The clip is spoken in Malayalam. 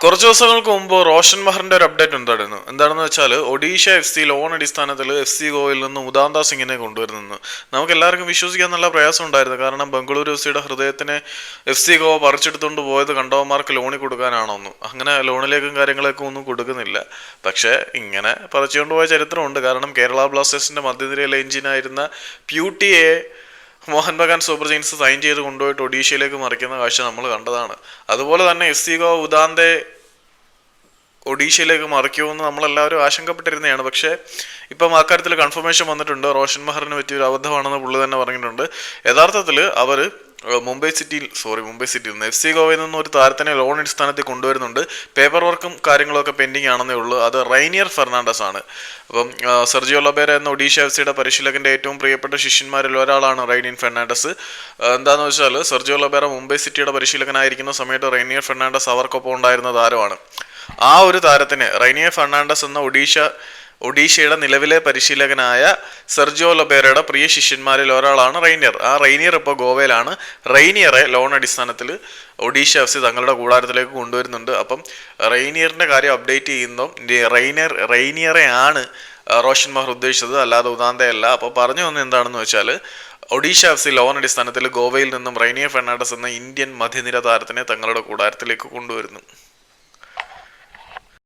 കുറച്ച് ദിവസങ്ങൾക്ക് മുമ്പ് റോഷൻ മഹറിന്റെ ഒരു അപ്ഡേറ്റ് ഉണ്ടായിരുന്നു. എന്താണെന്ന് വെച്ചാൽ ഒഡീഷ എഫ് സി ലോൺ അടിസ്ഥാനത്തിൽ എഫ് സി ഗോവയിൽ നിന്ന് ഉദാന്ത സിംഗിനെ കൊണ്ടുവരുന്നു. നമുക്ക് എല്ലാവർക്കും വിശ്വസിക്കാൻ നല്ല പ്രയാസം ഉണ്ടായിരുന്നു. കാരണം ബംഗളൂരു എഫ് സിയുടെ ഹൃദയത്തിനെ എഫ് സി ഗോവ പറിച്ചെടുത്തുകൊണ്ട് പോയത് കണ്ടവന്മാർക്ക് ലോണിൽ കൊടുക്കാനാണോന്നും. അങ്ങനെ ലോണിലേക്കും കാര്യങ്ങളൊക്കെ ഒന്നും കൊടുക്കുന്നില്ല. പക്ഷേ ഇങ്ങനെ പറിച്ചുകൊണ്ട് പോയ ചരിത്രമുണ്ട്. കാരണം കേരള ബ്ലാസ്റ്റേഴ്സിന്റെ മധ്യനിരയിലെ എഞ്ചിനായിരുന്ന പ്യൂട്ടിയെ Mohun Bagan super giants sign ചെയ്ത് കൊണ്ടുപോയിട്ട് ഒഡീഷയിലേക്ക് മറിക്കുന്ന കാഴ്ച നമ്മൾ കണ്ടതാണ്. അതുപോലെ തന്നെ എഫ് സി ഗോവ ഉദാന്തെ ഒഡീഷയിലേക്ക് മറിക്കുമെന്ന് നമ്മളെല്ലാവരും ആശങ്കപ്പെട്ടിരുന്നതാണ്. പക്ഷേ ഇപ്പം അക്കാര്യത്തിൽ കൺഫർമേഷൻ വന്നിട്ടുണ്ട്. റോഷൻ മഹറിന് പറ്റിയൊരു അബദ്ധമാണെന്ന് പുള്ളി തന്നെ പറഞ്ഞിട്ടുണ്ട്. യഥാർത്ഥത്തിൽ അവർ മുംബൈ സിറ്റിയിൽ നിന്ന് എഫ് സി ഗോവയിൽ നിന്ന് ഒരു താരത്തിനെ ലോൺ അടിസ്ഥാനത്തിൽ കൊണ്ടുവരുന്നുണ്ട്. പേപ്പർ വർക്കും കാര്യങ്ങളൊക്കെ പെൻഡിങ് ആണെന്നേ ഉള്ളൂ. അത് റൈനിയർ ഫെർണാണ്ടസ് ആണ്. അപ്പം സെർജിയോ ലൊബേര എന്ന ഒഡീഷ എഫ് സിയുടെ പരിശീലകന്റെ ഏറ്റവും പ്രിയപ്പെട്ട ശിഷ്യന്മാരിൽ ഒരാളാണ് റൈനിയർ ഫെർണാണ്ടസ്. എന്താണെന്ന് വെച്ചാൽ സെർജിയോ ലൊബേര മുംബൈ സിറ്റിയുടെ പരിശീലകനായിരിക്കുന്ന സമയത്ത് റൈനിയർ ഫെർണാണ്ടസ് അവർക്കൊപ്പം ഉണ്ടായിരുന്ന താരമാണ്. ആ ഒരു താരത്തിന് റൈനിയർ ഫെർണാണ്ടസ് എന്ന ഒഡീഷയുടെ നിലവിലെ പരിശീലകനായ സെർജിയോ ലൊബേരയുടെ പ്രിയ ശിഷ്യന്മാരിൽ ഒരാളാണ് റൈനിയർ. ആ റൈനിയർ ഇപ്പോൾ ഗോവയിലാണ്. റൈനിയറെ ലോൺ അടിസ്ഥാനത്തിൽ ഒഡീഷ എഫ് സി തങ്ങളുടെ കൂടാരത്തിലേക്ക് കൊണ്ടുവരുന്നുണ്ട്. അപ്പം റൈനിയറിന്റെ കാര്യം അപ്ഡേറ്റ് ചെയ്യുന്നു. റൈനിയറെ ആണ് റോഷൻ മഹർ ഉദ്ദേശിച്ചത്, അല്ലാതെ ഉദാന്തയല്ല. അപ്പോൾ പറഞ്ഞു വന്നത് എന്താണെന്ന് വെച്ചാൽ ഒഡീഷ എഫ് സി ലോൺ അടിസ്ഥാനത്തിൽ ഗോവയിൽ നിന്നും റൈനിയർ ഫെർണാണ്ടസ് എന്ന ഇന്ത്യൻ മധ്യനിര താരത്തിനെ തങ്ങളുടെ കൂടാരത്തിലേക്ക് കൊണ്ടുവരുന്നു.